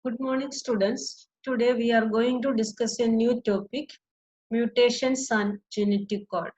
Good morning, students. Today we are going to discuss a new topic, mutations and genetic code.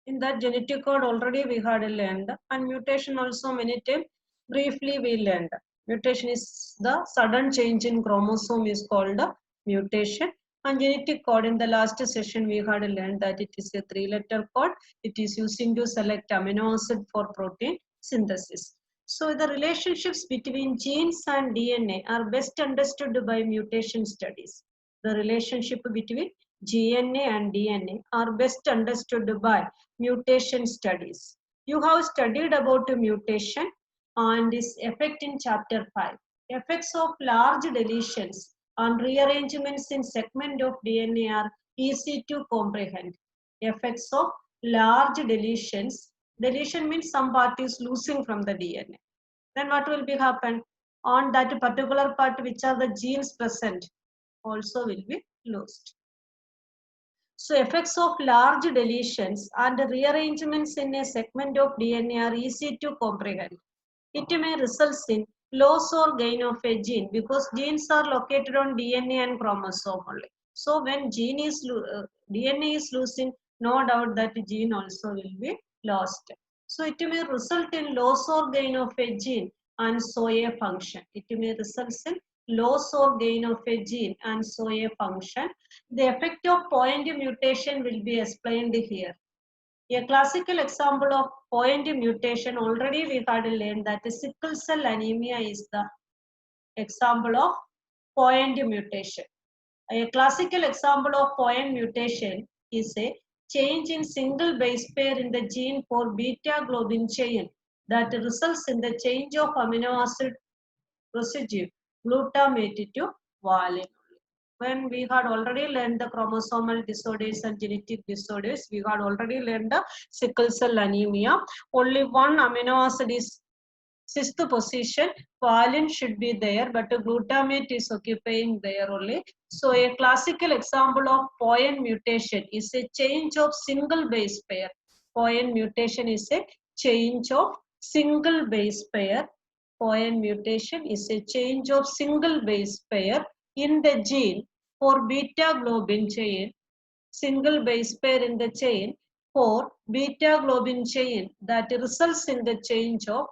In that genetic code already we had learned, and mutation also many times briefly we learned. Mutation is the sudden change in chromosome is called a mutation, and genetic code in the last session we had learned that it is a three-letter code. It is using to select amino acid for protein synthesis. So the relationships between genes and DNA are best understood by mutation studies. The relationship between GNA and DNA are best understood by mutation studies. You have studied about mutation and its effect in chapter 5. Effects of large deletions and rearrangements in segment of DNA are easy to comprehend. Effects of large deletions. Deletion means some part is losing from the DNA. Then what will be happen? On that particular part which are the genes present also will be lost. So effects of large deletions and rearrangements in a segment of DNA are easy to comprehend. It may result in loss or gain of a gene because genes are located on DNA and chromosome only. So when DNA is losing, no doubt that gene also will be lost. So it may result in loss or gain of a gene and so a function. It may result in loss or gain of a gene and so a function. The effect of point mutation will be explained here. A classical example of point mutation, already we had learned that sickle cell anemia is the example of point mutation. A classical example of point mutation is a change in single base pair in the gene for beta globin chain that results in the change of amino acid residue glutamate to valine. When we had already learned the chromosomal disorders and genetic disorders, we had already learned the sickle cell anemia. Only one amino acid is sixth position. Valine should be there, but glutamate is occupying there only. So a classical example of point mutation is a change of single base pair. Point mutation is a change of single base pair. Point mutation is a change of single base pair in the gene for beta globin chain, single base pair in the chain for beta globin chain that results in the change of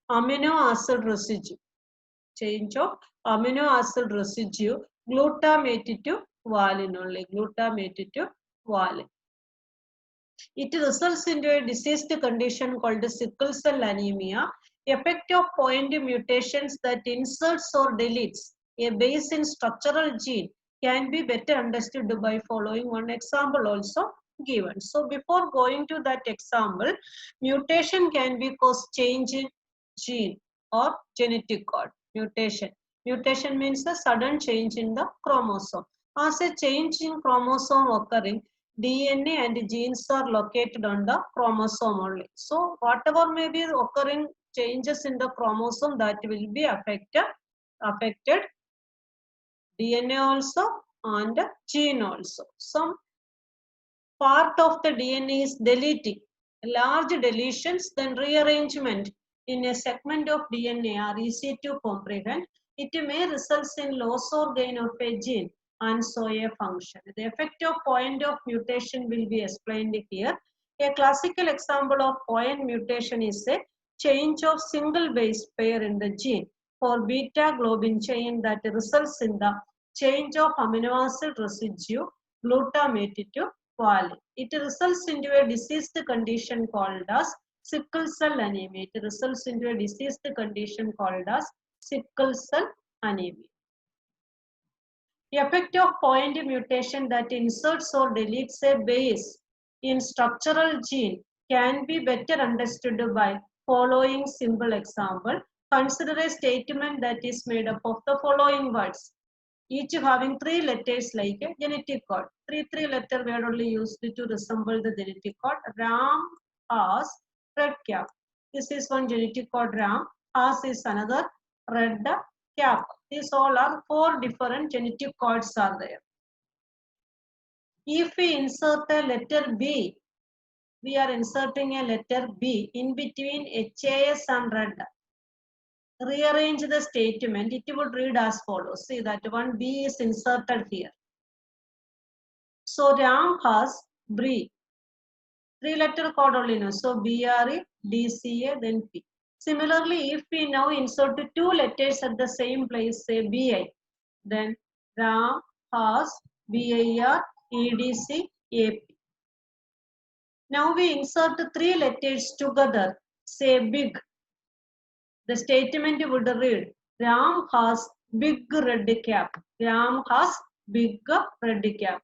amino acid residue. Change of amino acid residue glutamate to valine only. Glutamate to valine. It results into a diseased condition called sickle cell anemia. Effect of point mutations that inserts or deletes a base in structural gene can be better understood by following one example also given. So before going to that example, mutation can be cause change in gene or genetic code. Mutation means a sudden change in the chromosome. As a change in chromosome occurring, DNA and genes are located on the chromosome only. So whatever may be occurring changes in the chromosome that will be affected DNA also and gene also. Some part of the DNA is deleting. Large deletions, then rearrangement in a segment of DNA are easy to comprehend. It may result in loss or gain of a gene and so a function. The effect of point of mutation will be explained here. A classical example of point mutation is a change of single base pair in the gene for beta globin chain that results in the change of amino acid residue glutamate to valine. It results into a diseased condition called as sickle cell anemia. It results into a diseased condition called as sickle cell anemia. The effect of point mutation that inserts or deletes a base in structural gene can be better understood by following simple example. Consider a statement that is made up of the following words, each having three letters like a genetic code. Three letter word only used to resemble the genetic code. Ram has red cap. This is one genetic code Ram. Has is another red cap. These all are four different genetic codes are there. If we insert a letter B, we are inserting a letter B in between HAS and red. rearrange the statement, it would read as follows. See that one B is inserted here. So Ram has BRE, three-letter code only now. So BRE, DCA, then P. Similarly, if we now insert two letters at the same place, say BI, then Ram has BIR, EDC, AP. Now we insert three letters together, say big. The statement would read, Ram has big red cap. Ram has big red cap.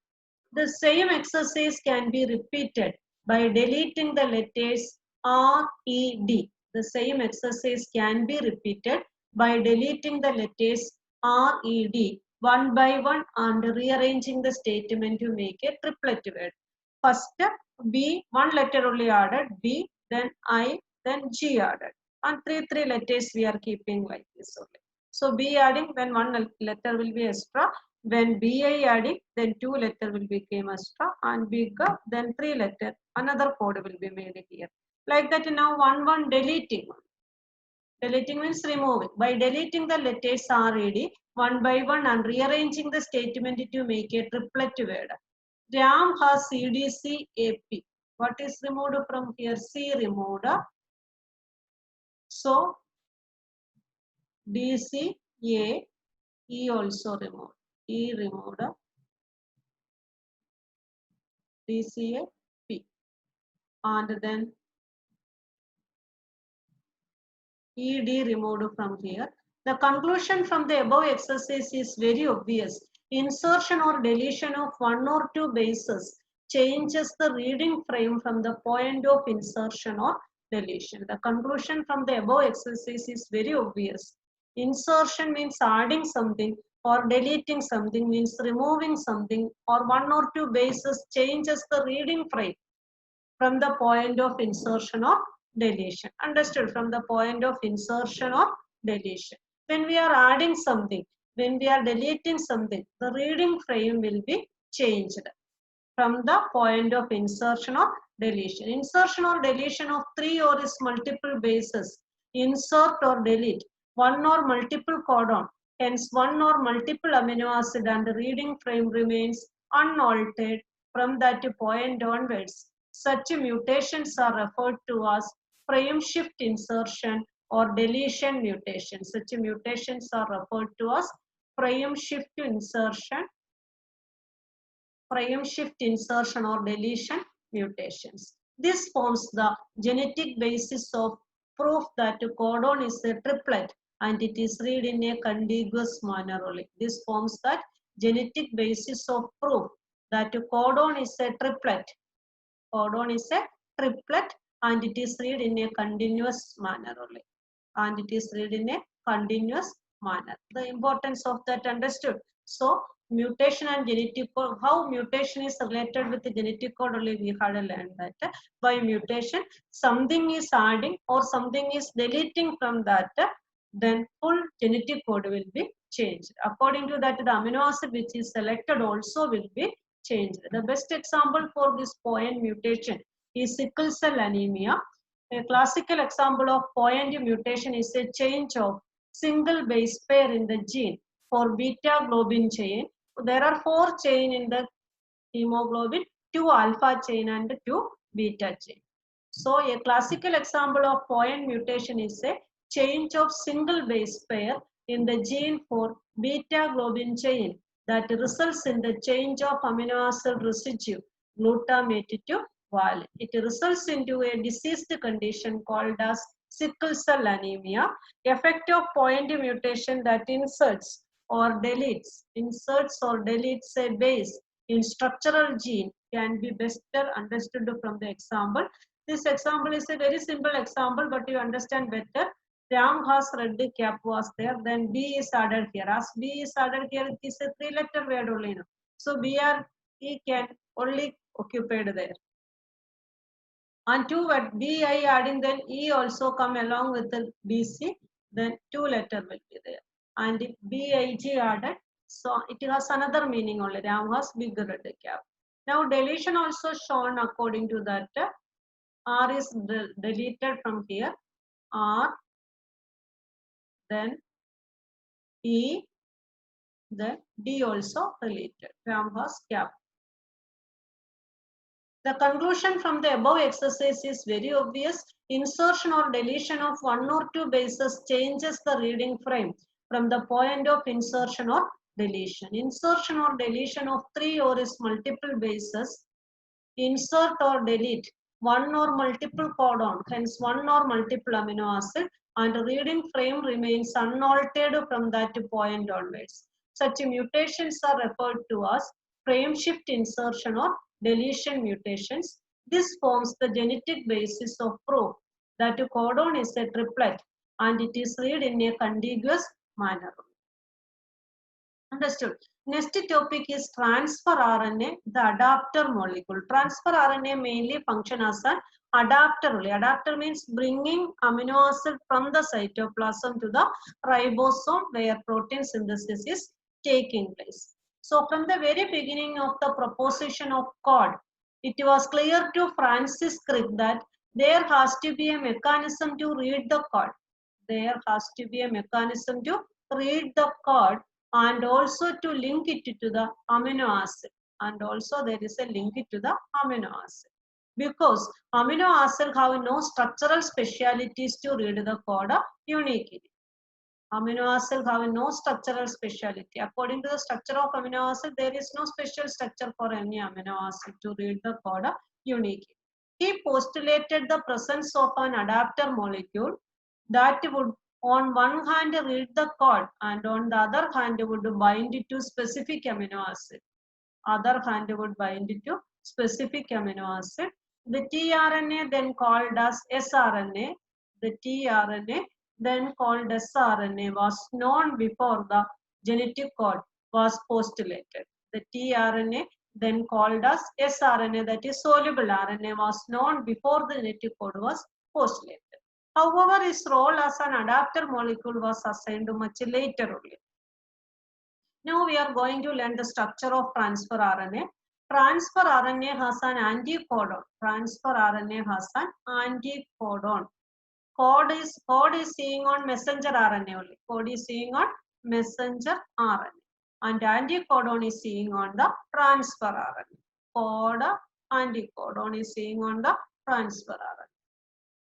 The same exercise can be repeated by deleting the letters R, E, D. The same exercise can be repeated by deleting the letters R, E, D one by one and rearranging the statement to make a triplet word. First, B, one letter only added, B, then I, then G added. And three letters we are keeping like this only. So B adding, then one letter will be extra. When BI adding, then two letter will become extra, and big, then three letter, another code will be made here. Like that now one deleting. Deleting means removing. By deleting the letters RED one by one and rearranging the statement to make a triplet word. Ram has CDC AP. What is removed from here? C removed. So DC A, E also removed. E removed. DCA P. And then ED removed from here. The conclusion from the above exercise is very obvious. Insertion or deletion of one or two bases changes the reading frame from the point of insertion or deletion. The conclusion from the above exercise is very obvious. Insertion means adding something, or deleting something means removing something, or one or two bases changes the reading frame from the point of insertion or deletion. Understood? From the point of insertion or deletion. When we are adding something, when we are deleting something, the reading frame will be changed from the point of insertion or deletion. Insertion or deletion of three or its multiple bases. Insert or delete one or multiple codon. Hence, one or multiple amino acid and the reading frame remains unaltered from that point onwards. Such mutations are referred to as frame shift insertion or deletion mutation. Such mutations are referred to as frame shift insertion or deletion mutations. This forms the genetic basis of proof that codon is a triplet and it is read in a contiguous manner only. This forms that genetic basis of proof that codon is a triplet. Codon is a triplet and it is read in a continuous manner only. And it is read in a continuous manner. The importance of that understood. So mutation and genetic code, how mutation is related with the genetic code only we had learned that by mutation something is adding or something is deleting from that, then full genetic code will be changed. According to that, the amino acid which is selected also will be changed. The best example for this point mutation is sickle cell anemia. A classical example of point mutation is a change of single base pair in the gene for beta globin chain. There are 4 chain in the hemoglobin, 2 alpha chain and 2 beta chain. So a classical example of point mutation is a change of single base pair in the gene for beta globin chain that results in the change of amino acid residue glutamate to valine. It results into a diseased condition called as sickle cell anemia. Effect of point mutation that inserts or deletes a base in structural gene can be better understood from the example. This example is a very simple example, but you understand better. Ram has red cap was there, then B is added here. As B is added here, it is a 3-letter word only now. So B or E can only occupied there. And 2 word BI adding, then E also come along with the BC, then 2-letter will be there. And if BIG added, so it has another meaning only. Ram has big red cap. Now deletion also shown according to that. R is deleted from here. R, then E, then D also related. Ram has kept. The conclusion from the above exercise is very obvious. Insertion or deletion of one or two bases changes the reading frame from the point of insertion or deletion. Insertion or deletion of three or its multiple bases, insert or delete one or multiple codon, hence one or multiple amino acid, and reading frame remains unaltered from that point onwards. Such mutations are referred to as frame shift insertion or deletion mutations. This forms the genetic basis of proof that a codon is a triplet and it is read in a contiguous manner. Understood. Next topic is transfer RNA, the adapter molecule. Transfer RNA mainly function as an adapter only. Adapter means bringing amino acid from the cytoplasm to the ribosome where protein synthesis is taking place. So from the very beginning of the proposition of COD, it was clear to Francis Crick that there has to be a mechanism to read the COD. There has to be a mechanism to read the COD and also to link it to the amino acid, and also there is a link to the amino acid, because amino acid have no structural specialities to read the code uniquely. Amino acid have no structural speciality. According to the structure of amino acid, there is no special structure for any amino acid to read the code uniquely. He postulated the presence of an adapter molecule that would on one hand read the code and on the other hand would bind it to specific amino acid. Other hand would bind it to specific amino acid. The tRNA then called as sRNA. The tRNA then called sRNA was known before the genetic code was postulated. The tRNA then called as sRNA, that is soluble RNA, was known before the genetic code was postulated. However, his role as an adapter molecule was assigned much later only. Now we are going to learn the structure of transfer RNA. Transfer RNA has an anticodon. Transfer RNA has an anticodon. Code is seeing on messenger RNA only. Code is seeing on messenger RNA. And anticodon is seeing on the transfer RNA. Code anticodon is seeing on the transfer RNA.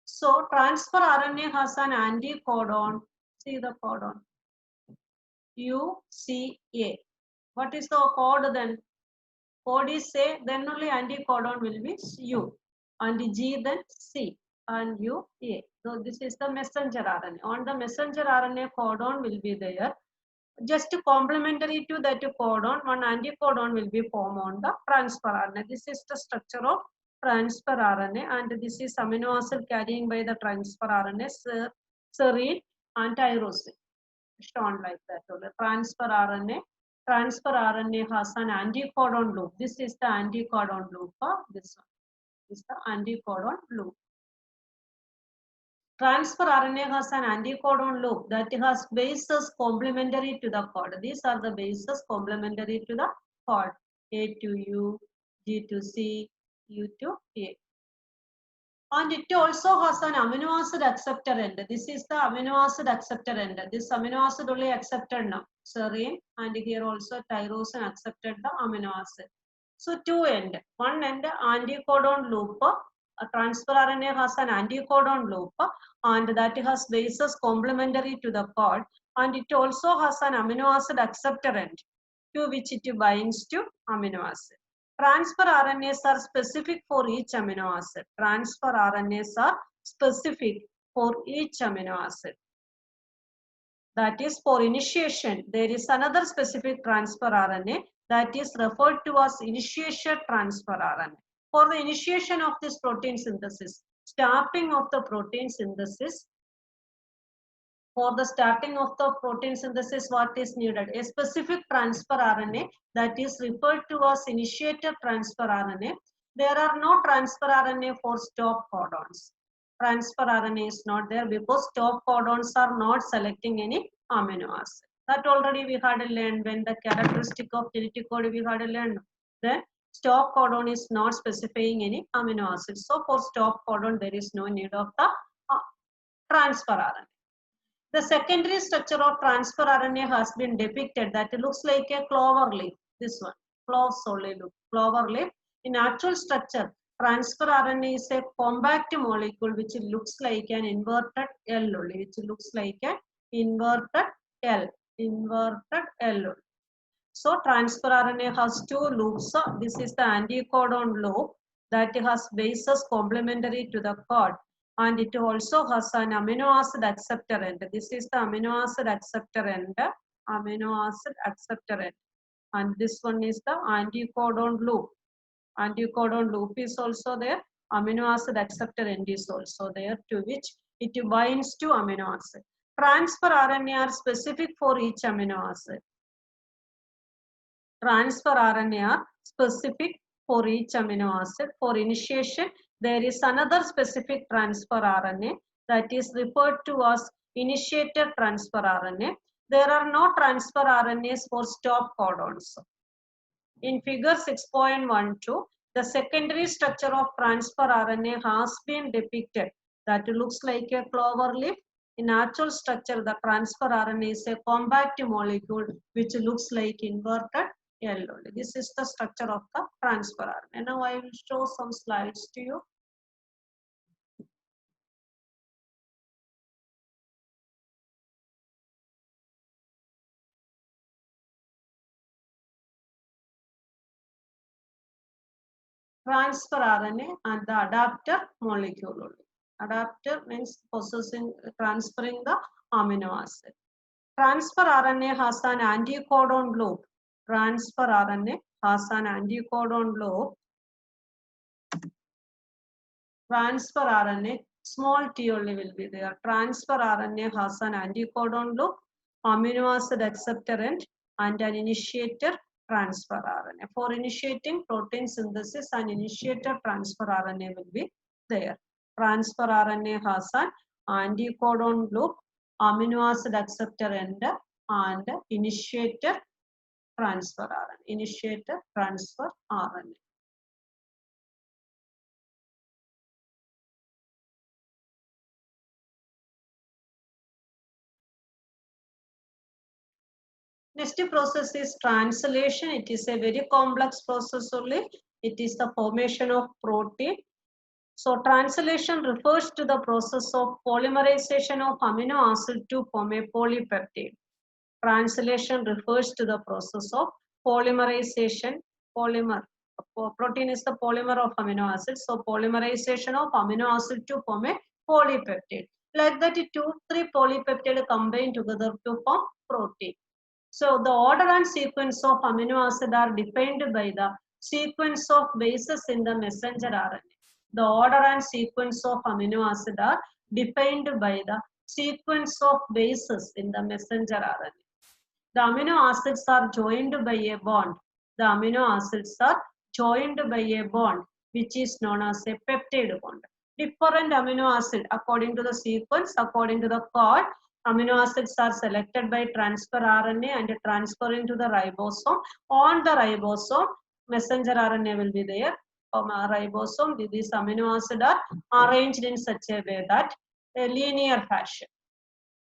So transfer RNA has an anticodon. See the codon. UCA. What is the code then? Code is A, then only anticodon will be U. And G then C and U A. So this is the messenger RNA. On the messenger RNA codon will be there. Just complementary to that codon, one anticodon will be formed on the transfer RNA. This is the structure of transfer RNA, and this is amino acid carrying by the transfer RNA, serine and tyrosine, shown like that. Transfer RNA has an anticodon loop. This is the anticodon loop. This one is the anticodon loop. Transfer RNA has an anticodon loop that has bases complementary to the code. These are the bases complementary to the code. A to U, G to C, U to A. And it also has an amino acid acceptor end. This is the amino acid acceptor end. This amino acid only accepted now. Serine, and here also tyrosine accepted the amino acid. So two end. One end anticodon loop. A transfer RNA has an anticodon loop and that has bases complementary to the code, and it also has an amino acid acceptor end to which it binds to amino acid. Transfer RNAs are specific for each amino acid. Transfer RNAs are specific for each amino acid. That is, for initiation, there is another specific transfer RNA that is referred to as initiation transfer RNA. For the initiation of this protein synthesis, starting of the protein synthesis, for the starting of the protein synthesis, what is needed? A specific transfer RNA that is referred to as initiator transfer RNA. There are no transfer RNA for stop codons. Transfer RNA is not there because stop codons are not selecting any amino acid. That already we had learned when the characteristic of genetic code we had learned. Then stop codon is not specifying any amino acid. So for stop codon there is no need of the transfer RNA. The secondary structure of transfer RNA has been depicted that it looks like a clover leaf. This one, clover leaf. In actual structure, transfer RNA is a compact molecule which looks like an inverted L only, which looks like an inverted L. So transfer RNA has two loops. This is the anticodon loop that has bases complementary to the cod, and it also has an amino acid acceptor end. This is the amino acid acceptor end. And this one is the anticodon loop. Anticodon loop is also there. Amino acid acceptor end is also there, to which it binds to amino acid. Transfer RNA are specific for each amino acid. Transfer RNA are specific for each amino acid. For initiation, there is another specific transfer RNA that is referred to as initiator transfer RNA. There are no transfer RNAs for stop codons. In figure 6.12, the secondary structure of transfer RNA has been depicted. That looks like a clover leaf. In actual structure, the transfer RNA is a compact molecule which looks like inverted L. This is the structure of the transfer RNA. Now I will show some slides to you. Transfer RNA and the adapter molecule only. Adapter means transferring the amino acid. Transfer RNA has an anticodon loop. Transfer RNA has an anticodon loop. Transfer RNA, small t only will be there. Transfer RNA has an anticodon loop, amino acid acceptor end, and an initiator transfer RNA. For initiating protein synthesis, an initiator transfer RNA will be there. Transfer RNA has an anticodon loop, amino acid acceptor end, and initiator transfer RNA. Initiator transfer RNA. Next process is translation. It is a very complex process only. It is the formation of protein. So translation refers to the process of polymerization of amino acid to form a polypeptide. Translation refers to the process of polymerization. Protein is the polymer of amino acid. So polymerization of amino acid to form a polypeptide. Like that, 2-3 polypeptide combine together to form protein. So the order and sequence of amino acid are defined by the sequence of bases in the messenger RNA. The order and sequence of amino acid are defined by the sequence of bases in the messenger RNA. The amino acids are joined by a bond. The amino acids are joined by a bond which is known as a peptide bond. Different amino acid according to the sequence, according to the code, amino acids are selected by transfer RNA and transfer into the ribosome. On the ribosome, messenger RNA will be there. Ribosome, these amino acids are arranged in such a way that a linear fashion.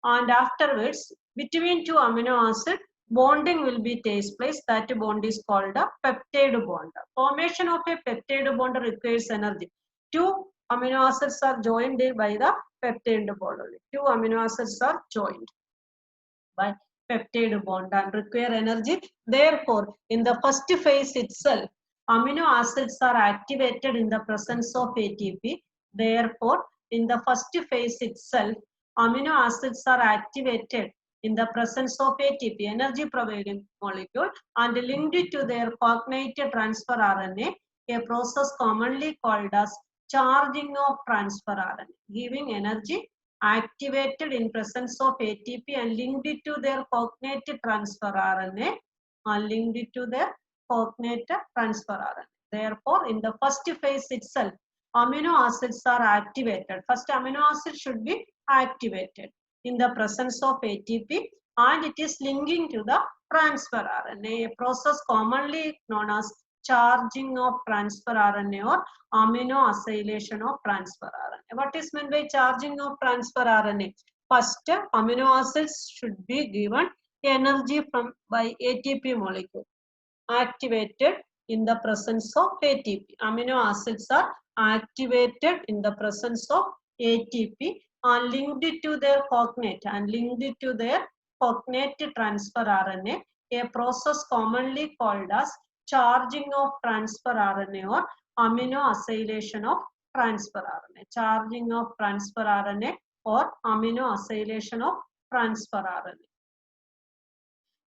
And afterwards, between two amino acids, bonding will be takes place. That bond is called a peptide bond. Formation of a peptide bond requires energy. Two amino acids are joined by the peptide bond only. Two amino acids are joined by peptide bond and require energy. Therefore, in the first phase itself, amino acids are activated in the presence of ATP. Therefore, in the first phase itself, amino acids are activated in the presence of ATP, energy providing molecule, and linked to their cognate transfer RNA, a process commonly called as charging of transfer RNA, giving energy, activated in presence of ATP and linked to their cognate transfer RNA, linked to their cognate transfer RNA. Therefore, in the first phase itself, amino acids are activated. First amino acid should be activated in the presence of ATP and it is linking to the transfer RNA, a process commonly known as charging of transfer RNA or amino acylation of transfer RNA. What is meant by charging of transfer RNA? First, amino acids should be given energy by ATP molecule activated in the presence of ATP. Amino acids are activated in the presence of ATP and linked to their cognate transfer RNA, a process commonly called as charging of transfer RNA or amino acylation of transfer RNA. Charging of transfer RNA or amino acylation of transfer RNA.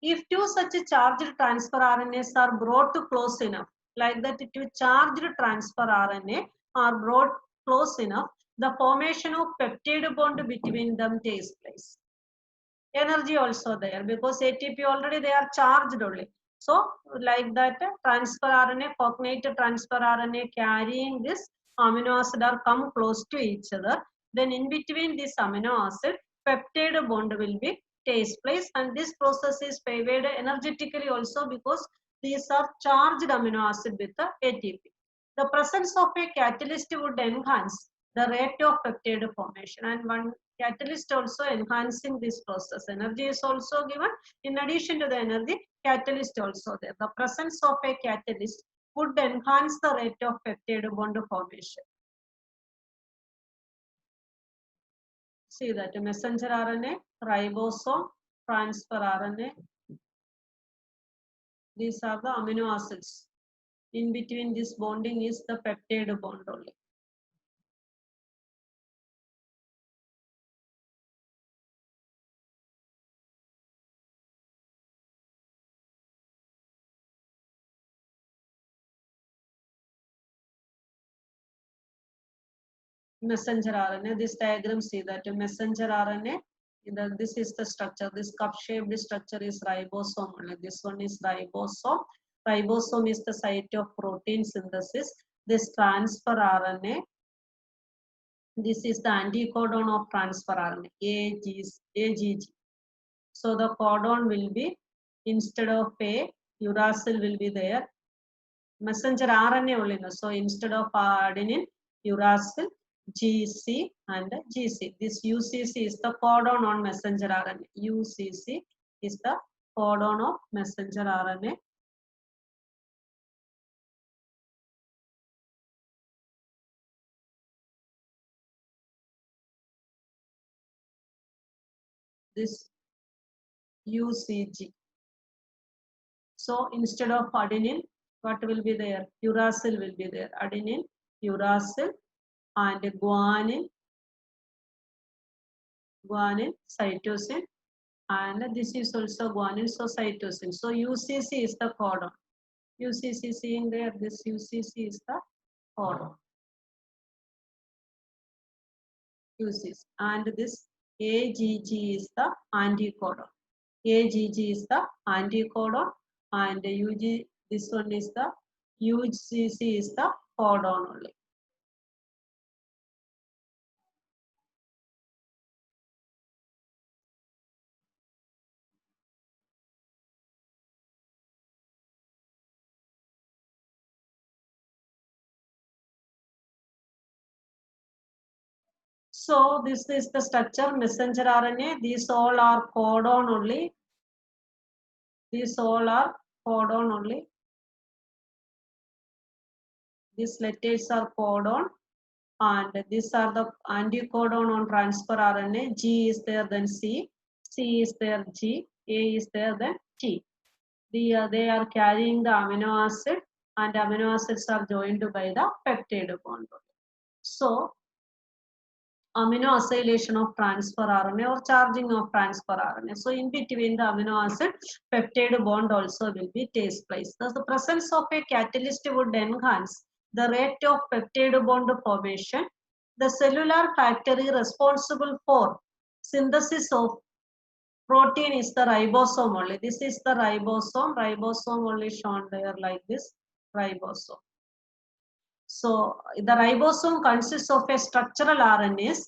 If two such charged transfer RNAs are brought close enough, like that two charged transfer RNA are brought close enough, the formation of peptide bond between them takes place. Energy also there because ATP already they are charged only. So like that transfer RNA, cognate transfer RNA carrying this amino acid are come close to each other. Then in between this amino acid, peptide bond will be takes place, and this process is favored energetically also because these are charged amino acid with the ATP. The presence of a catalyst would enhance the rate of peptide formation, and one catalyst also enhancing this process. Energy is also given. In addition to the energy, catalyst also there. The presence of a catalyst would enhance the rate of peptide bond formation. See that messenger RNA, ribosome, transfer RNA. These are the amino acids. In between this bonding is the peptide bond only. Messenger RNA, this diagram see that messenger RNA, this is the structure, this cup shaped structure is ribosome, this one is ribosome. Ribosome is the site of protein synthesis. This transfer RNA, this is the anticodon of transfer RNA, AGG. So the codon will be, instead of A, uracil will be there. Messenger RNA only, so instead of adenine, uracil, GC and GC. This UCC is the codon on messenger RNA. UCC is the codon of messenger RNA. This UCG. So instead of adenine, what will be there? Uracil will be there. Adenine, uracil, and guanine, cytosine, and this is also guanine, so cytosine. So UCC is the codon. UCC seeing there, this UCC is the codon. UCC, and this AGG is the anticodon. AGG is the anticodon, and UG, this one is the UCC is the codon only. So this is the structure, messenger RNA. These all are codon only. These all are codon only. These letters are codon, and these are the anticodon on transfer RNA. G is there, then C. C is there, G. A is there, then T. They are carrying the amino acid, and amino acids are joined by the peptide bond. So amino acylation of transfer RNA or charging of transfer RNA. So in between the amino acid, peptide bond also will be takes place. Thus the presence of a catalyst would enhance the rate of peptide bond formation. The cellular factory responsible for synthesis of protein is the ribosome only. This is the ribosome. Ribosome only shown there like this, ribosome. So the ribosome consists of a structural RNAs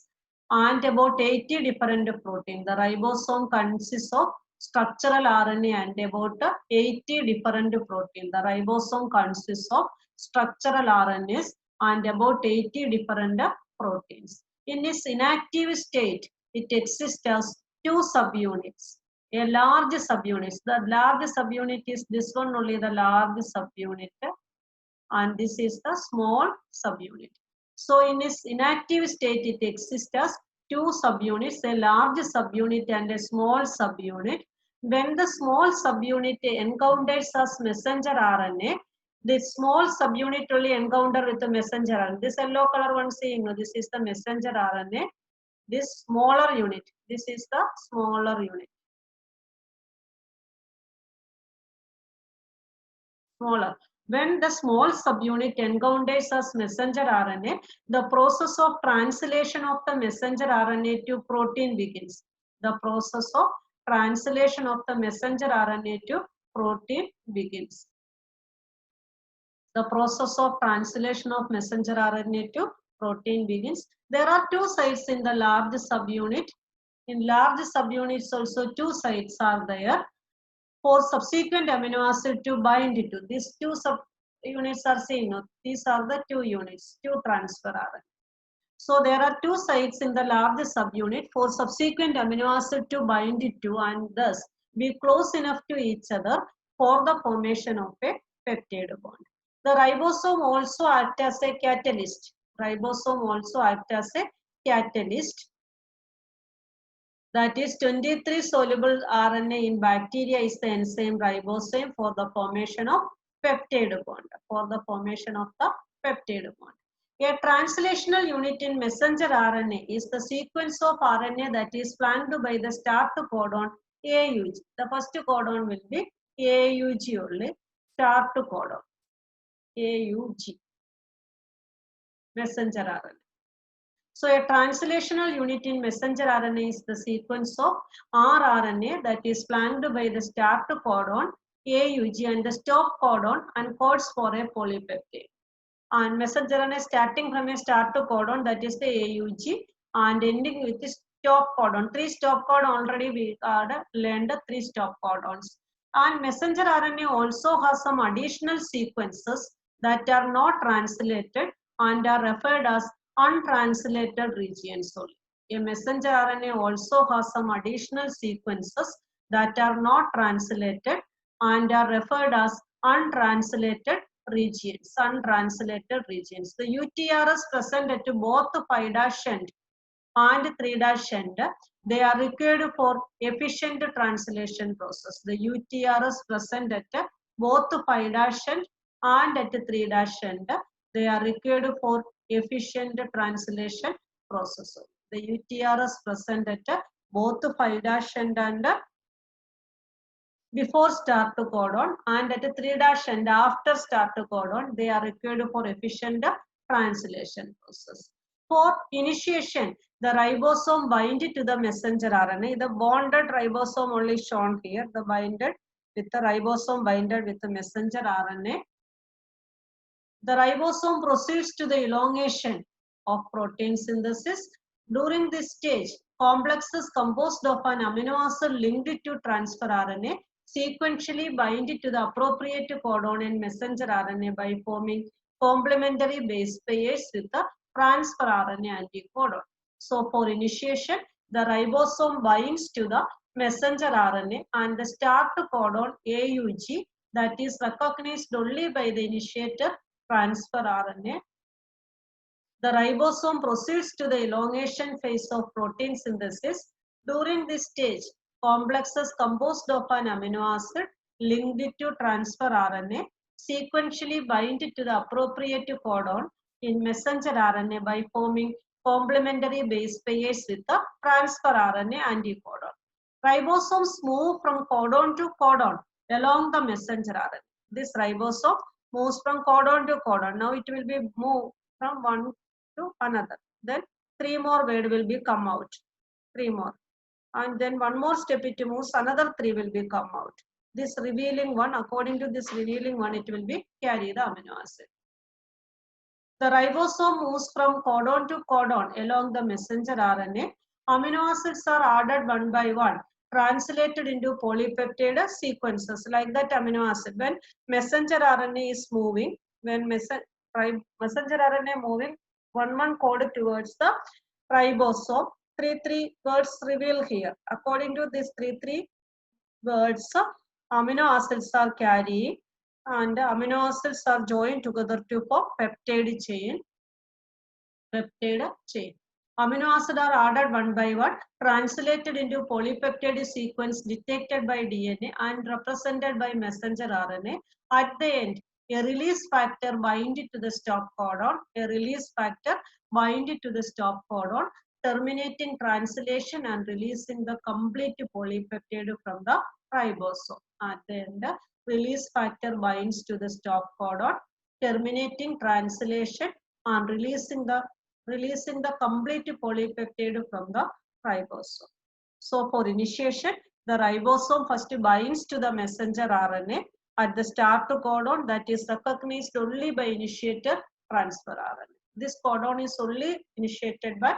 and about 80 different proteins. The ribosome consists of structural RNA and about 80 different proteins. The ribosome consists of structural RNAs and about 80 different proteins. In its inactive state, it exists as two subunits. A large subunit. The large subunit is this one only, the large subunit, and this is the small subunit. So in its inactive state, it exists as two subunits, a large subunit and a small subunit. When the small subunit encounters as messenger RNA, the small subunit only encounter with the messenger RNA. This yellow color one seeing, this is the messenger RNA. This smaller unit, this is the smaller unit. Smaller. When the small subunit encounters as messenger RNA, the process of translation of the messenger RNA to protein begins. The process of translation of the messenger RNA to protein begins. The process of translation of messenger RNA to protein begins. There are two sites in the large subunit. In large subunits also two sites are there for subsequent amino acid to bind to. These two subunits are seen. These are the two units, two transfer RNA. So there are two sites in the large subunit for subsequent amino acid to bind to and thus be close enough to each other for the formation of a peptide bond. The ribosome also acts as a catalyst. Ribosome also acts as a catalyst. That is 23 soluble RNA in bacteria is the enzyme ribosome for the formation of peptide bond. For the formation of the peptide bond. A translational unit in messenger RNA is the sequence of RNA that is flanked by the start codon AUG. The first codon will be AUG only. Start codon AUG. Messenger RNA. So a translational unit in messenger RNA is the sequence of rRNA that is flanked by the start codon AUG and the stop codon and codes for a polypeptide. And messenger RNA starting from a start codon that is the AUG and ending with the stop codon. 3 stop codon already we had learned 3 stop codons. And messenger RNA also has some additional sequences that are not translated and are referred as untranslated regions only. A messenger RNA also has some additional sequences that are not translated and are referred as untranslated regions. Untranslated regions. The UTRs present at both 5' end and 3' end, they are required for efficient translation process. The UTRs present at both 5' end and at 3' end, they are required for efficient translation process. The UTRs present at both 5' end and before start codon and at 3' end after start codon, they are required for efficient translation process. For initiation, the ribosome bind to the messenger RNA. The bonded ribosome only shown here. The binded with the ribosome binded with the messenger RNA. The ribosome proceeds to the elongation of protein synthesis. During this stage, complexes composed of an amino acid linked to transfer RNA sequentially bind to the appropriate codon and messenger RNA by forming complementary base pairs with the transfer RNA anticodon. So for initiation, the ribosome binds to the messenger RNA and the start codon AUG that is recognized only by the initiator transfer RNA. The ribosome proceeds to the elongation phase of protein synthesis. During this stage, complexes composed of an amino acid linked to transfer RNA sequentially bind to the appropriate codon in messenger RNA by forming complementary base pairs with the transfer RNA anticodon. Ribosomes move from codon to codon along the messenger RNA. This ribosome moves from codon to codon. Now it will be moved from one to another. Then 3 more word will be come out. 3 more. And then one more step it moves, another 3 will be come out. This revealing one, according to this revealing one, it will be carry the amino acid. The ribosome moves from codon to codon along the messenger RNA. Amino acids are added one by one, translated into polypeptide sequences like that amino acid. When messenger RNA is moving, when messenger RNA moving, one code towards the ribosome, three words revealed here. According to these three words, amino acids are carrying, and amino acids are joined together to form peptide chain. Amino acids are added one by one, translated into polypeptide sequence detected by DNA and represented by messenger RNA. At the end, a release factor binded to the stop codon, terminating translation and releasing the complete polypeptide from the ribosome. At the end, release factor binds to the stop codon, terminating translation and releasing the complete polypeptide from the ribosome. So for initiation, the ribosome first binds to the messenger RNA at the start codon that is recognized only by initiator transfer RNA. This codon is only initiated by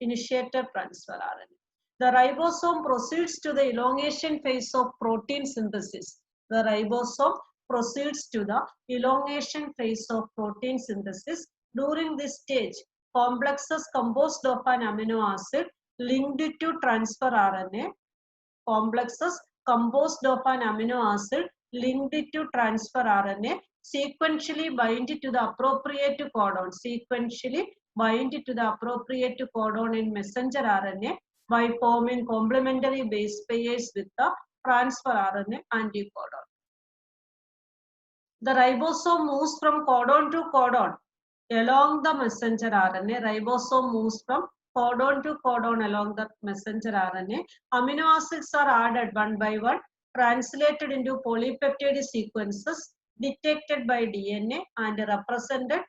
initiator transfer RNA. The ribosome proceeds to the elongation phase of protein synthesis. The ribosome proceeds to the elongation phase of protein synthesis. During this stage, complexes composed of an amino acid linked to transfer RNA, complexes composed of an amino acid linked to transfer RNA sequentially bind to the appropriate codon in messenger RNA by forming complementary base pairs with the transfer RNA anticodon. The ribosome moves from codon to codon along the messenger RNA. Ribosome moves from codon to codon along the messenger RNA. Amino acids are added one by one, translated into polypeptide sequences detected by DNA and represented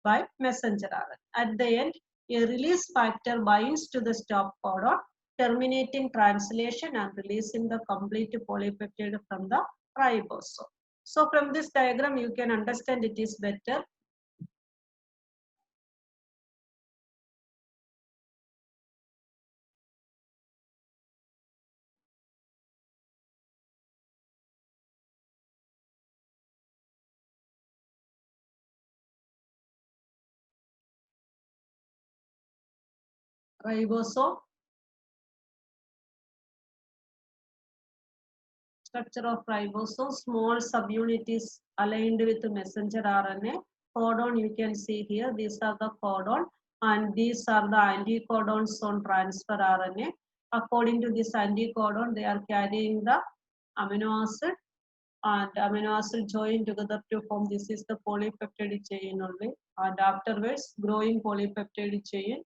by messenger RNA. At the end, a release factor binds to the stop codon, terminating translation and releasing the complete polypeptide from the ribosome. So from this diagram, you can understand it is better. Ribosome, structure of ribosome, small subunit is aligned with messenger RNA. Codon you can see here, these are the codon and these are the anticodons on transfer RNA. According to this anticodon, they are carrying the amino acid and amino acid join together to form, this is the polypeptide chain only, and afterwards growing polypeptide chain.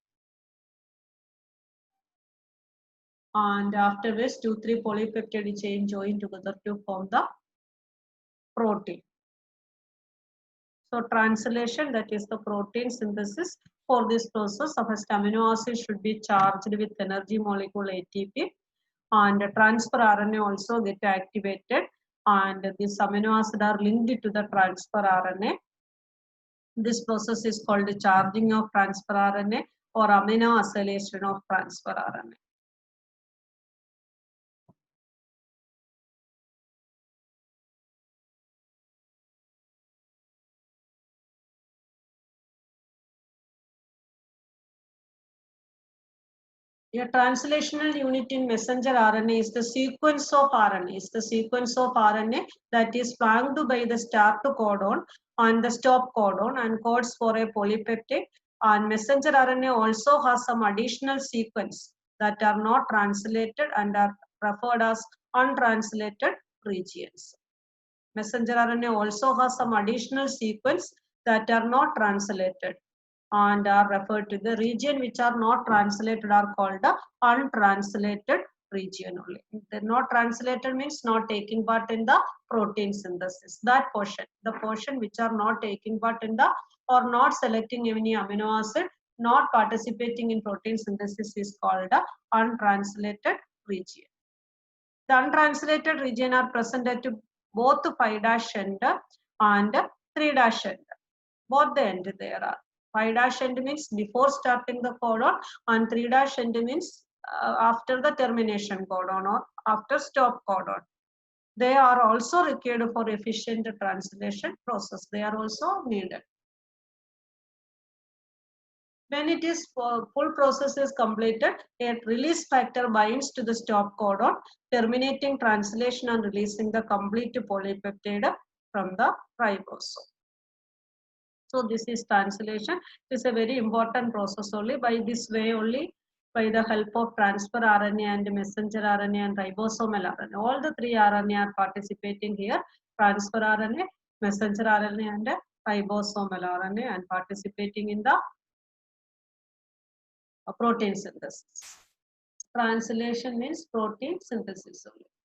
And afterwards 2-3 polypeptide chain join together to form the protein. So translation, that is the protein synthesis. For this process, the first amino acid should be charged with energy molecule ATP, and transfer RNA also get activated, and this amino acid are linked to the transfer RNA. This process is called charging of transfer RNA or amino acylation of transfer RNA. A translational unit in messenger RNA is the sequence of RNA, that is flanked by the start codon and the stop codon and codes for a polypeptide. And messenger RNA also has some additional sequence that are not translated and are referred as untranslated regions. Messenger RNA also has some additional sequence that are not translated and are referred to. The region which are not translated are called the untranslated region only. They're not translated means not taking part in the protein synthesis. That portion, the portion which are not taking part in the or not selecting any amino acid, not participating in protein synthesis is called the untranslated region. The untranslated region are present at both 5' end and 3' end. Both the end there are. 5' end means before starting the codon and 3' end means after the termination codon or after stop codon. They are also required for efficient translation process. They are also needed. When it is full process is completed, a release factor binds to the stop codon, terminating translation and releasing the complete polypeptide from the ribosome. So this is translation. It is a very important process only. By this way only, by the help of transfer RNA and messenger RNA and ribosomal RNA, all the three RNA are participating here. Transfer RNA, messenger RNA and ribosomal RNA and participating in the protein synthesis. Translation means protein synthesis only.